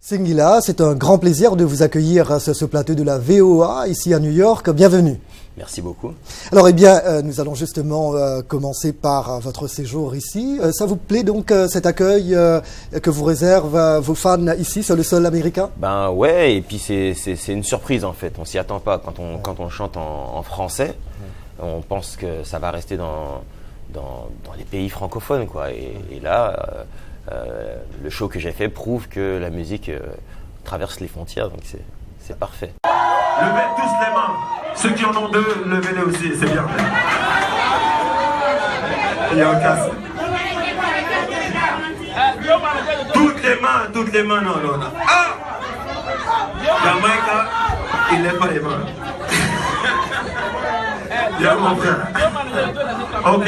Singila, c'est un grand plaisir de vous accueillir sur ce plateau de la VOA ici à New York. Bienvenue. Merci beaucoup. Alors, nous allons justement commencer par votre séjour ici. Ça vous plaît donc cet accueil que vous réservent vos fans ici sur le sol américain? Ben ouais, et puis c'est une surprise en fait. On s'y attend pas quand on chante en français. On pense que ça va rester dans les pays francophones, quoi. Et là, le show que j'ai fait prouve que la musique traverse les frontières, donc c'est parfait. Levez tous les mains. Ceux qui en ont deux, levez-les aussi, c'est bien. Il y a un casse. Toutes les mains, non. Ah! Jamaïca, il lève pas les mains. Il y a mon frère. Ok.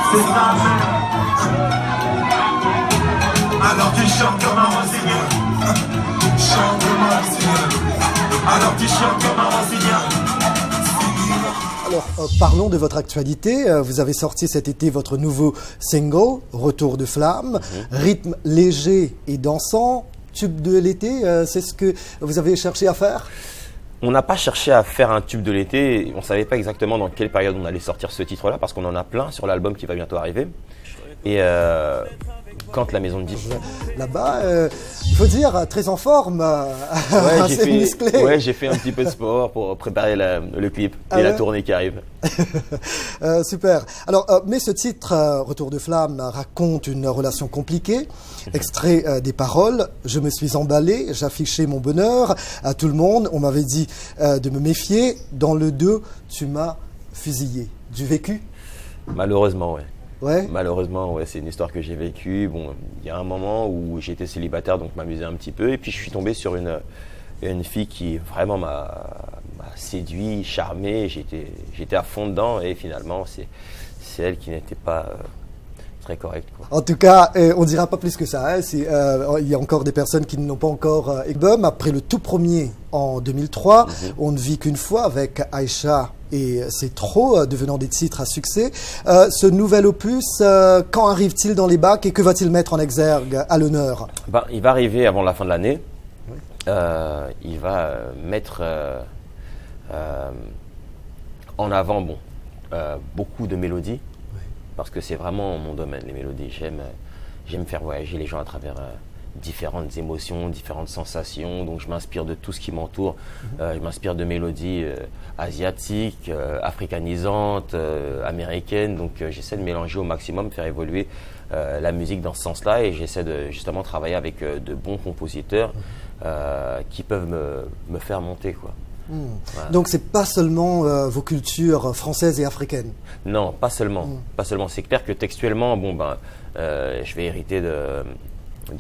C'est ça, alors tu chantes comme un rossignol. Chante comme un rossignol. Alors tu chantes comme un rossignol. Alors, parlons de votre actualité. Vous avez sorti cet été votre nouveau single, Retour de flamme. Rythme léger et dansant. Tube de l'été, c'est ce que vous avez cherché à faire? On n'a pas cherché à faire un tube de l'été. On ne savait pas exactement dans quelle période on allait sortir ce titre-là, parce qu'on en a plein sur l'album qui va bientôt arriver. Et quand la maison de disques... Là-bas, il faut dire, très en forme, assez musclé. Ouais, j'ai fait un petit peu de sport pour préparer le clip et la tournée qui arrive. Super. Alors, mais ce titre, Retour de flamme, raconte une relation compliquée. Extrait des paroles, je me suis emballé, j'affichais mon bonheur à tout le monde. On m'avait dit de me méfier. Dans le dos, tu m'as fusillé. Du vécu? Malheureusement, ouais. Ouais. Malheureusement, ouais, c'est une histoire que j'ai vécue. Bon, il y a un moment où j'étais célibataire, donc m'amusais un petit peu. Et puis je suis tombé sur une fille qui vraiment m'a séduit, charmé. J'étais à fond dedans et finalement, c'est elle qui n'était pas très correcte, quoi. En tout cas, on ne dira pas plus que ça. Hein. Il y a encore des personnes qui n'ont pas encore album. Après le tout premier en 2003, On ne vit qu'une fois avec Aïcha et C'est trop, devenant des titres à succès. Ce nouvel opus, quand arrive-t-il dans les bacs et que va-t-il mettre en exergue à l'honneur? Il va arriver avant la fin de l'année. Oui. Il va mettre en avant beaucoup de mélodies. Parce que c'est vraiment mon domaine, les mélodies. J'aime faire voyager les gens à travers différentes émotions, différentes sensations. Donc je m'inspire de tout ce qui m'entoure. Je m'inspire de mélodies asiatiques, africanisantes, américaines. Donc j'essaie de mélanger au maximum, faire évoluer la musique dans ce sens-là. Et j'essaie de justement travailler avec de bons compositeurs qui peuvent me faire monter, quoi. Voilà. Donc c'est pas seulement vos cultures françaises et africaines? Non, pas seulement. Pas seulement. C'est clair que textuellement, je vais hériter de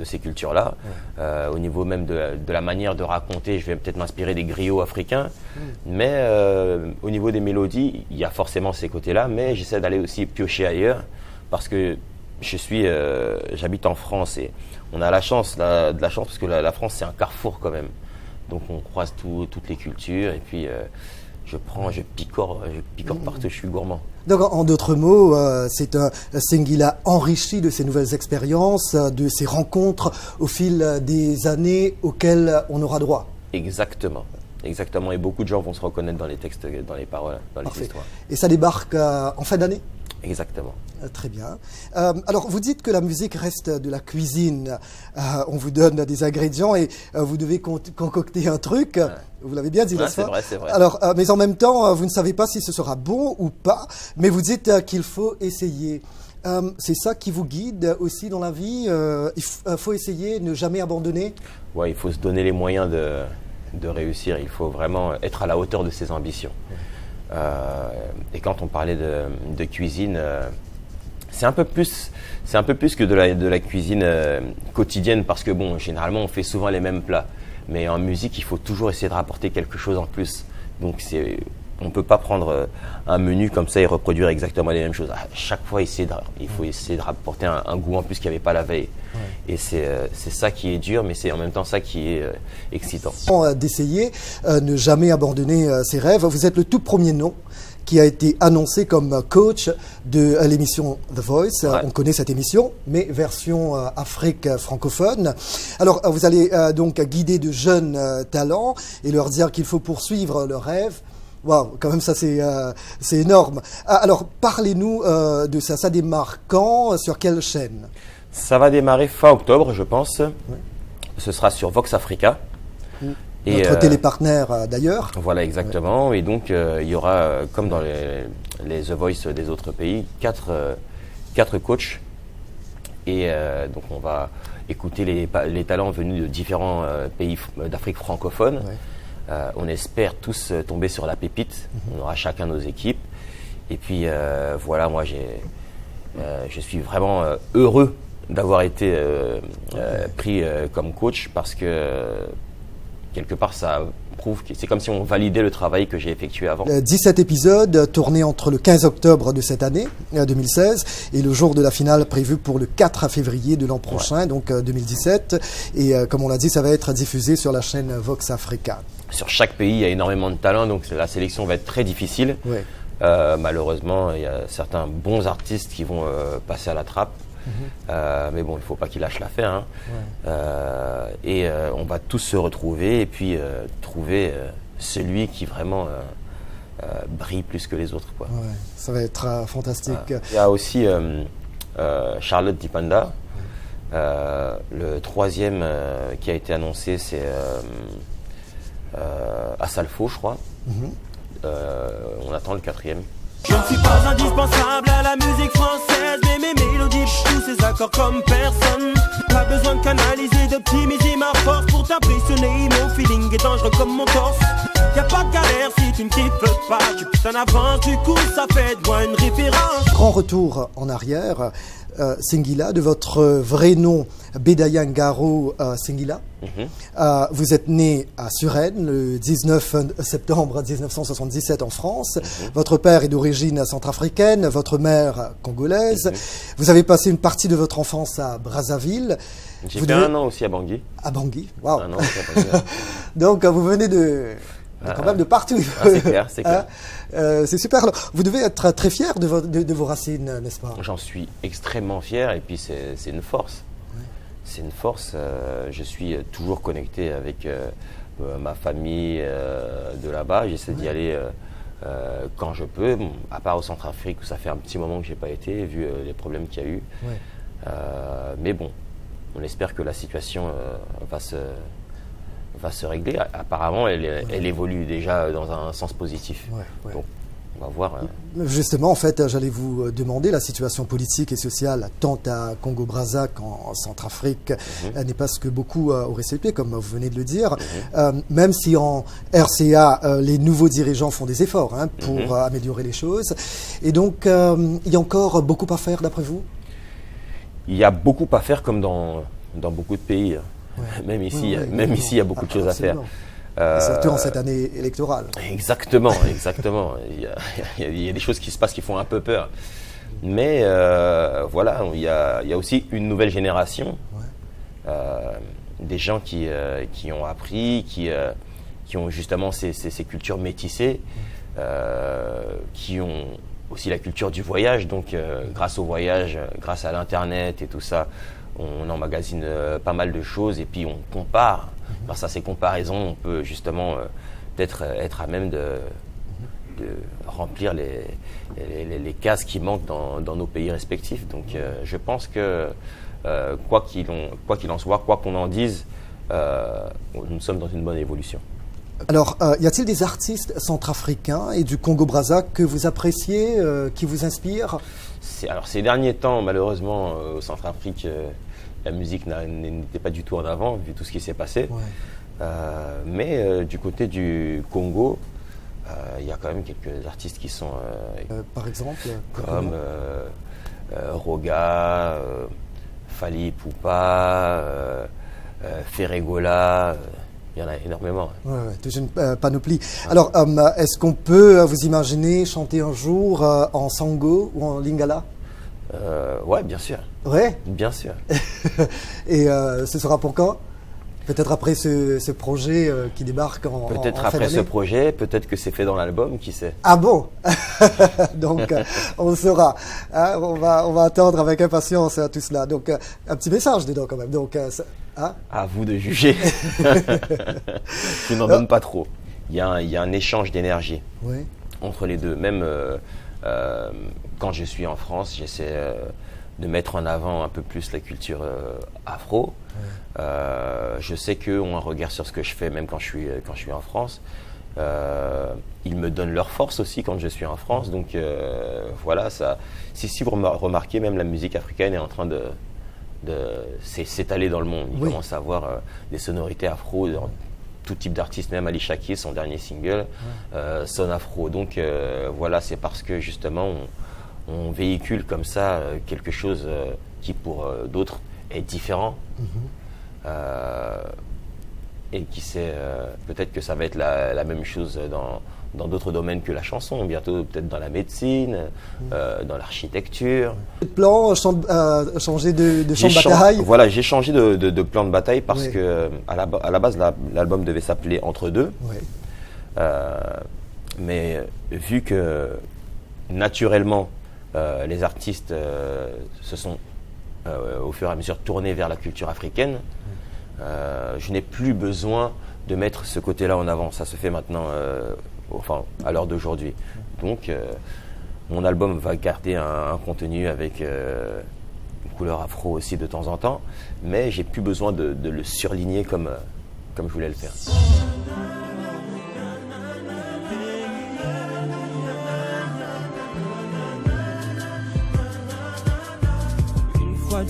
ces cultures-là. Au niveau même de la manière de raconter, je vais peut-être m'inspirer des griots africains. Mais au niveau des mélodies, il y a forcément ces côtés-là. Mais j'essaie d'aller aussi piocher ailleurs parce que j'habite en France et on a de la chance parce que la France c'est un carrefour quand même. Donc on croise toutes les cultures et puis je picore partout, je suis gourmand. Donc en d'autres mots, c'est un Singila enrichi de ces nouvelles expériences, de ces rencontres au fil des années auxquelles on aura droit. Exactement. Et beaucoup de gens vont se reconnaître dans les textes, dans les paroles, dans les histoires. Et ça débarque en fin d'année? Exactement. Très bien. Alors, vous dites que la musique reste de la cuisine. On vous donne des ingrédients et vous devez concocter un truc. Ouais. Vous l'avez bien dit, n'est-ce pas? C'est vrai. Alors, mais en même temps, vous ne savez pas si ce sera bon ou pas, mais vous dites qu'il faut essayer. C'est ça qui vous guide aussi dans la vie? Il faut essayer, ne jamais abandonner? Ouais, il faut se donner les moyens de réussir. Il faut vraiment être à la hauteur de ses ambitions. Et quand on parlait de cuisine, c'est un peu plus que de la cuisine quotidienne parce que généralement on fait souvent les mêmes plats. Mais en musique, il faut toujours essayer de rapporter quelque chose en plus. Donc on ne peut pas prendre un menu comme ça et reproduire exactement les mêmes choses. À chaque fois, il faut essayer de rapporter un goût en plus qu'il n'y avait pas la veille. Ouais. Et c'est ça qui est dur, mais c'est en même temps ça qui est excitant. D'essayer, ne jamais abandonner ses rêves. Vous êtes le tout premier nom qui a été annoncé comme coach de l'émission The Voice. Ouais. On connaît cette émission, mais version Afrique francophone. Alors, vous allez donc guider de jeunes talents et leur dire qu'il faut poursuivre leurs rêves. Waouh, quand même ça c'est énorme. Alors, parlez-nous de ça. Ça démarre quand? Sur quelle chaîne? Ça va démarrer fin octobre, je pense. Ce sera sur Vox Africa. Et, Notre télépartenaire d'ailleurs. Voilà, exactement. Et donc, il y aura, comme dans les The Voice des autres pays, quatre coachs. Et donc, on va écouter les talents venus de différents pays d'Afrique francophone. On espère tous tomber sur la pépite. On aura chacun nos équipes. Et puis, voilà, moi, je suis vraiment heureux d'avoir été pris comme coach parce que quelque part ça prouve que c'est comme si on validait le travail que j'ai effectué avant. 17 épisodes tournés entre le 15 octobre de cette année 2016 et le jour de la finale prévu pour le 4 février de l'an prochain, donc 2017. Et comme on l'a dit, ça va être diffusé sur la chaîne Vox Africa. Sur chaque pays, il y a énormément de talents, donc la sélection va être très difficile. Malheureusement, il y a certains bons artistes qui vont passer à la trappe. Mais bon, il ne faut pas qu'ils lâchent l'affaire. Et on va tous se retrouver et puis trouver celui qui vraiment brille plus que les autres, quoi. Ça va être fantastique. Il y a aussi Charlotte Dipanda. Le troisième qui a été annoncé, c'est Asalfo, je crois. On attend le quatrième. Je ne suis pas indispensable à la musique française, mais mes mélodies tous ces accords comme personne. Pas besoin de canaliser, d'optimiser ma force pour t'impressionner. Mon feeling est dangereux comme mon torse. Y'a pas de galère si tu ne kiffes pas. Tu plus en avance, du coup ça fait de moi une référence. Grand retour en arrière. Singila, de votre vrai nom, Bedaya Ngaro Singila. Vous êtes né à Suresnes le 19 septembre 1977 en France. Votre père est d'origine centrafricaine, votre mère congolaise. Vous avez passé une partie de votre enfance à Brazzaville. J'ai fait un an aussi à Bangui. À Bangui, waouh. Un an aussi à Bangui. Donc vous venez quand même de partout. C'est clair, c'est clair. C'est super. Alors, vous devez être très fier de vos racines, n'est-ce pas? J'en suis extrêmement fier et puis c'est une force. C'est une force. Je suis toujours connecté avec ma famille de là-bas. J'essaie d'y aller quand je peux. Bon, à part au Centrafrique où ça fait un petit moment que j'ai pas été vu les problèmes qu'il y a eu. Mais bon, on espère que la situation va se régler. Apparemment, elle évolue déjà dans un sens positif. Donc, on va voir. Justement, en fait, j'allais vous demander, la situation politique et sociale, tant à Congo-Brazza qu'en Centrafrique, n'est pas ce que beaucoup auraient souhaité, comme vous venez de le dire. Même si en RCA, les nouveaux dirigeants font des efforts pour améliorer les choses. Et donc, il y a encore beaucoup à faire, d'après vous? Il y a beaucoup à faire, comme dans beaucoup de pays. Même ici, il y a beaucoup de choses à faire. Surtout en cette année électorale. Exactement. Il y a des choses qui se passent qui font un peu peur. Mais voilà, il y a aussi une nouvelle génération. Des gens qui ont appris, qui ont justement ces cultures métissées, qui ont aussi la culture du voyage. Donc grâce au voyage, grâce à l'Internet et tout ça, on emmagasine pas mal de choses et puis on compare. Grâce à ces comparaisons, on peut justement peut-être être à même de remplir les cases qui manquent dans nos pays respectifs. Donc je pense que quoi qu'il en soit, quoi qu'on en dise, nous sommes dans une bonne évolution. Alors, y a-t-il des artistes centrafricains et du Congo-Brazza que vous appréciez, qui vous inspirent? Alors ces derniers temps, malheureusement, au Centrafrique, la musique n'était pas du tout en avant, vu tout ce qui s'est passé. Mais du côté du Congo, il y a quand même quelques artistes qui sont... par exemple comme Roga, Fally Ipupa, Ferregola... Il y en a énormément. Toute une panoplie. Alors, est-ce qu'on peut vous imaginer chanter un jour en sango ou en lingala? Ouais, bien sûr. Ouais. Bien sûr. Et ce sera pour quand? Peut-être après ce projet qui débarque en Peut-être fin après ce d'année. projet, peut-être que c'est fait dans l'album, qui sait. Ah bon? Donc, on saura. Hein, on va attendre avec impatience tout cela. Donc, un petit message dedans quand même. Donc, hein? À vous de juger. Je n'en donne pas trop. Il y a un échange d'énergie Oui. entre les deux. Même quand je suis en France, j'essaie de mettre en avant un peu plus la culture afro. Je sais qu'eux ont un regard sur ce que je fais, même quand je suis en France. Ils me donnent leur force aussi quand je suis en France. Donc voilà, ça. Si vous remarquez, même la musique africaine est en train de s'étaler dans le monde. Il commence à avoir des sonorités afro dans tout type d'artistes, même Alicia Keys, son dernier single, sonne afro. Donc voilà, c'est parce que justement on véhicule comme ça quelque chose qui pour d'autres est différent. Et qui sait, peut-être que ça va être la même chose dans d'autres domaines que la chanson, bientôt peut-être dans la médecine, dans l'architecture. Plan, changer de champ de bataille. Voilà, j'ai changé de plan de bataille parce que à la base l'album devait s'appeler Entre deux. Oui. Mais vu que naturellement les artistes se sont au fur et à mesure tournés vers la culture africaine, je n'ai plus besoin de mettre ce côté-là en avant. Ça se fait maintenant, à l'heure d'aujourd'hui. Donc, mon album va garder un contenu avec une couleur afro aussi de temps en temps, mais j'ai plus besoin de le surligner comme je voulais le faire.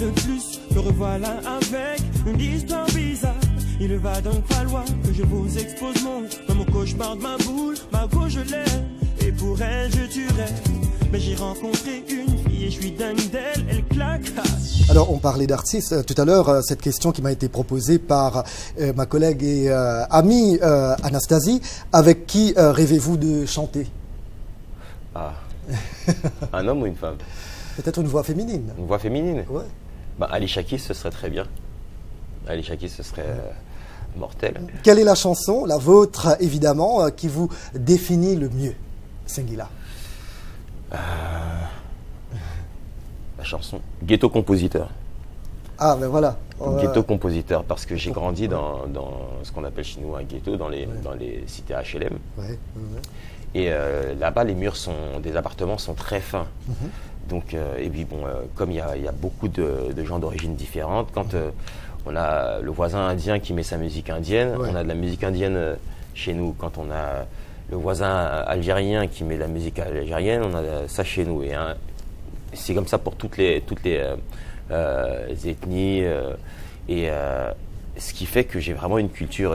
De plus, me revoilà avec une histoire bizarre. Il va donc falloir que je vous expose mon cauchemar de ma boule, ma gauche je l'aime, et pour elle je tuerais. Mais j'ai rencontré une fille et je suis dingue d'elle, elle claque. Alors, on parlait d'artistes. Tout à l'heure, cette question qui m'a été proposée par ma collègue et amie Anastasie, avec qui rêvez-vous de chanter? Ah, un homme ou une femme? Peut-être une voix féminine. Une voix féminine? Ouais. Alicia Keys, ce serait très bien. Alicia Keys, ce serait mortel. Quelle est la chanson, la vôtre évidemment, qui vous définit le mieux, Singila? La chanson Ghetto Compositeur. Ah, ben voilà. Ghetto Compositeur, parce que j'ai grandi dans ce qu'on appelle chez nous un ghetto, dans les cités HLM. Ouais. Et là-bas, les murs des appartements sont très fins. Donc, et puis bon, comme il y a beaucoup de gens d'origine différente, quand on a le voisin indien qui met sa musique indienne, on a de la musique indienne chez nous. Quand on a le voisin algérien qui met de la musique algérienne, on a ça chez nous. Et c'est comme ça pour toutes les ethnies. Ce qui fait que j'ai vraiment une culture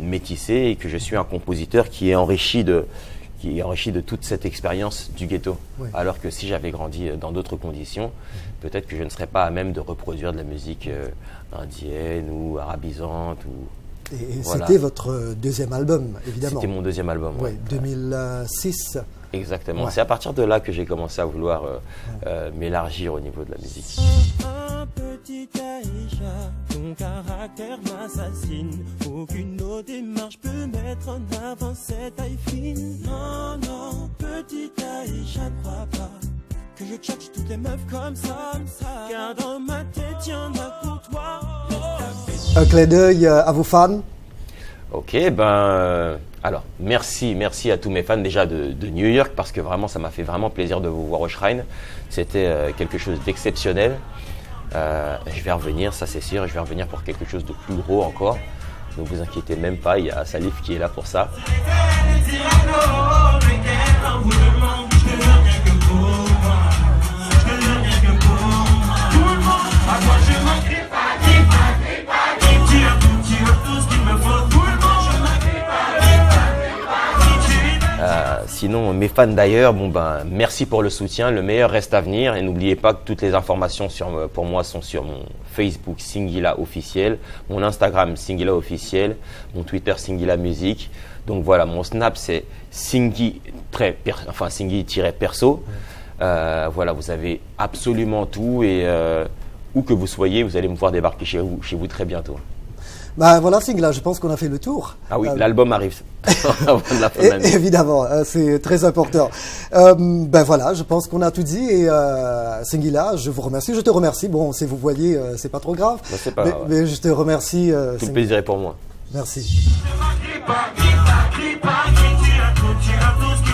métissée et que je suis un compositeur qui est enrichi de toute cette expérience du ghetto. Oui. Alors que si j'avais grandi dans d'autres conditions, peut-être que je ne serais pas à même de reproduire de la musique indienne ou arabisante. Et voilà. C'était votre deuxième album, évidemment. C'était mon deuxième album, oui. 2006. Exactement. Ouais. C'est à partir de là que j'ai commencé à vouloir m'élargir au niveau de la musique. Un petit Aïcha, ton caractère m'assassine. Aucune autre démarche peut mettre en avant cette taille fine. Non, non, petite Aïcha, ne crois pas que je tchatche toutes les meufs comme ça. Car dans ma tête, y'en a pour toi. Un clin d'œil à vos fans. Ok, alors merci à tous mes fans déjà de New York, parce que vraiment ça m'a fait vraiment plaisir de vous voir au Shrine. C'était quelque chose d'exceptionnel. Je vais revenir, ça c'est sûr, je vais revenir pour quelque chose de plus gros encore. Ne vous inquiétez même pas, il y a Salif qui est là pour ça. Sinon, mes fans d'ailleurs, merci pour le soutien. Le meilleur reste à venir. Et n'oubliez pas que toutes les informations pour moi sont sur mon Facebook Singila officiel, mon Instagram Singila officiel, mon Twitter Singila Music. Donc voilà, mon Snap c'est Singy-perso. Voilà, vous avez absolument tout et où que vous soyez, vous allez me voir débarquer chez vous très bientôt. Bah voilà, Singla, je pense qu'on a fait le tour. Ah oui, l'album arrive avant la fin de l'année. Évidemment, c'est très important. Ben voilà, je pense qu'on a tout dit et Singla, je vous remercie, je te remercie. Bon, si vous voyez, c'est pas trop grave. Ben, c'est pas grave. Mais je te remercie. Tout le plaisir est pour moi. Merci. Gripa, gripa, gripa, gripa, gripa, gripa, gripa,